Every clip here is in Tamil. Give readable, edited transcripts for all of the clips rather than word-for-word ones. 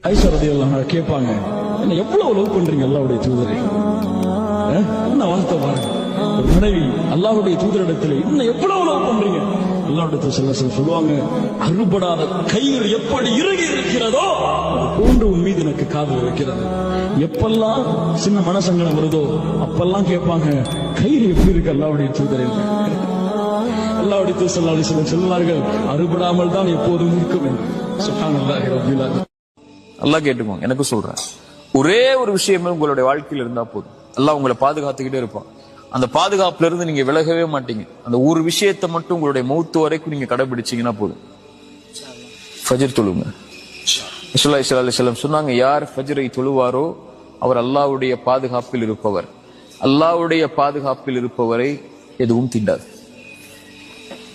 ஐஷா ரலியல்லாஹு அன்ஹா கேட்பாங்க, என்ன எவ்வளவு லவ் பண்றீங்க அல்லாஹ்வுடைய தூதரை? என்ன வார்த்தை பாருங்க, ஒரு மனைவி அல்லாஹ்வுடைய தூதரிடத்தில் இன்னும் எவ்வளவு லவ் பண்றீங்க? அல்லாஹ்வுடைய தூதர் சொல்லுவாங்க, அறுபடாத கயிறு எப்படி இறுகி இருக்கிறதோ அது போன்று உன் மீது எனக்கு காதல் வைக்கிறது. எப்பெல்லாம் சின்ன மனசங்கடம் வருதோ அப்பெல்லாம் கேட்பாங்க, கயிறு எப்படி இருக்கு அல்லாஹ்வுடைய தூதரை? அல்லாஹ்வுடைய தூதர் ஸல்லல்லாஹு அலைஹி வஸல்லம் சொல்வார்கள், அறுபடாமல் தான் எப்போதும் இருக்கும் என்று. சுப்ஹானல்லாஹி ரப்பில் ஆலமீன். அல்லாஹ் கேட்டுக்கோங்க, எனக்கு சொல்றேன், ஒரே ஒரு விஷயமே உங்களுடைய வாழ்க்கையில் இருந்தா போதும், அல்லாஹ் உங்களை பாதுகாத்துக்கிட்டே இருப்பான். அந்த பாதுகாப்புல இருந்து நீங்க விலகவே மாட்டீங்க. அந்த ஒரு விஷயத்தை மட்டும் உங்களுடைய மௌத்து வரைக்கும் நீங்க கடைபிடிச்சீங்கன்னா போதும். ஃபஜ்ர் தொழுங்க. ரசூலுல்லாஹி ஸல்லல்லாஹு அலைஹி வஸல்லம் சொன்னாங்க, யார் ஃபஜ்ரை தொழுவாரோ அவர் அல்லாஹ்வுடைய பாதுகாப்பில் இருப்பவர். அல்லாஹ்வுடைய பாதுகாப்பில் இருப்பவரை எதுவும் தீண்டாது.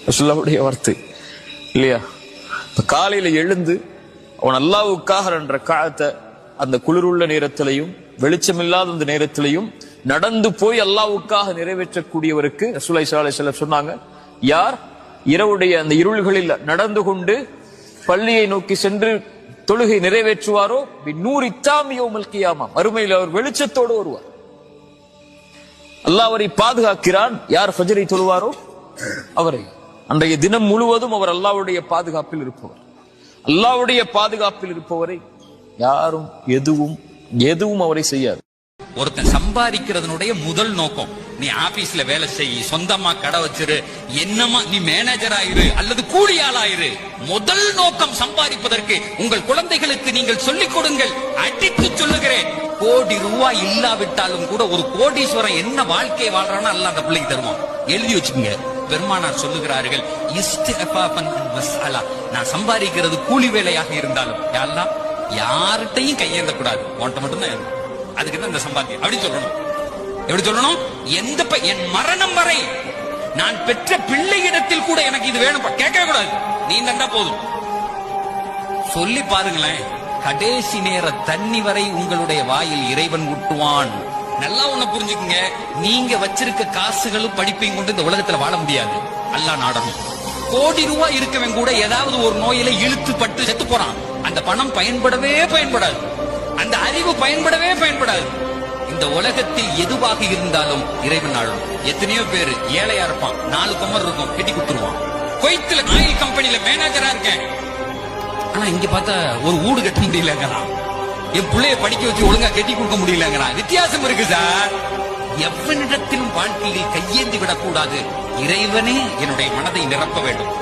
ரசூலுல்லாஹ்வுடைய வார்த்தை இல்லையா? காலையில எழுந்து அவன் அல்லாஹ்வுக்காக என்ற காலத்தை அந்த குளிருள்ள நேரத்திலையும் வெளிச்சமில்லாத அந்த நேரத்திலையும் நடந்து போய் அல்லாஹ்வுக்காக நிறைவேற்றக்கூடியவருக்கு ரசூலுல்லாஹி ஸல்லல்லாஹு அலைஹி வஸல்லம் சொன்னாங்க, யார் இரவுடைய அந்த இருள்களில் நடந்து கொண்டு பள்ளியை நோக்கி சென்று தொழுகை நிறைவேற்றுவாரோ பின்னூரி தாமி யௌமல் கியாமா, மறுமையில் அவர் வெளிச்சத்தோடு வருவார். அல்லாஹ் அவரை பாதுகாக்கிறான். யார் ஃபஜ்ரை தொழுவாரோ அவரை அன்றைய தினம் முழுவதும் அவர் அல்லாஹ்வுடைய பாதுகாப்பில் இருப்பவர். அல்லாஹ்வுடைய பாதுகாப்பில் இருப்பவரை யாரும் எதுவும் அவரை செய்யாது. ஒருத்தன் சம்பாதிக்கிறதுனுடைய முதல் நோக்கம், நீ ஆபீஸ்ல வேலை செய், சொந்தமா கடை வச்சிரு, என்னமா நீ மேனேஜர் ஆயிரு அல்லது கூலியாள் ஆயிரு. முதல் நோக்கம் சம்பாதிப்பதற்கு உங்கள் குழந்தைகளுக்கு நீங்கள் சொல்லிக் கொடுங்கள். அடித்து சொல்லுகிறேன், கோடி ரூபாய் இல்லாவிட்டாலும் கூட ஒரு கோடீஸ்வரன் என்ன வாழ்க்கை வாழ்றான்னு அல்லாஹ் அந்த பிள்ளைக்கு தருவான். எழுதி வச்சுக்கோங்க. பெருமானார் சொல்லுகிறார்கள், இஸ்திஃபாஃபன் வஸ்அலா, நான் சம்பாதிக்கிறது கூலி வேலையாக இருந்தாலும் அல்லாஹ் யார்கிட்டையும் கையேந்த கூடாது, உன்கிட்ட மட்டும்தான். அதுக்கு தான் இந்த சம்பாத்தியம். அப்படி சொல்லணும். எப்படி சொல்லணும்? என் மரணம் வரை நான் பெற்ற பிள்ளையிடத்தில் கூட எனக்கு இது வேணும் கேட்கவே கூடாது, நீ தந்தா போதும். சொல்லி பாருங்களேன், கடைசி நேர தண்ணி வரை உங்களுடைய வாயில் இறைவன் ஊட்டுவான். நல்லா ஒண்ணு புரிஞ்சுக்குங்க, நீங்க வச்சிருக்க காசுகளும் படிப்பையும் கொண்டு இந்த உலகத்துல வாழ முடியாது. அல்லாஹ் நாடணும். கோடி ரூபாய் இருக்கவன் கூட ஏதாவது ஒரு நோயில இழுத்து பட்டு செத்து போறான். அந்த பணம் பயன்படவே பயன்படாது, அந்த அறிவு பயன்படவே பயன்படாது. இந்த உலகத்தில் எதுவாக இருந்தாலும் இறைவன் நாளும். எத்தனையோ பேரு ஏழையா இருப்பான், 4 கமர் இருக்கும், கட்டி கொடுத்துருவான். குவைத்துல ஆயில் கம்பெனில மேனேஜரா இருக்கேன், ஆனா இங்க பார்த்தா ஒரு வீடு கட்ட முடியலங்கிறான். என் பிள்ளைய படிக்க வச்சு ஒழுங்கா கட்டி கொடுக்க முடியலங்கிறான். வித்தியாசம் இருக்கு சார். எவனிடத்திலும் வாழ்க்கையில் கையேந்தி விடக்கூடாது. இறைவனே என்னுடைய மனதை நிரப்ப வேண்டும்.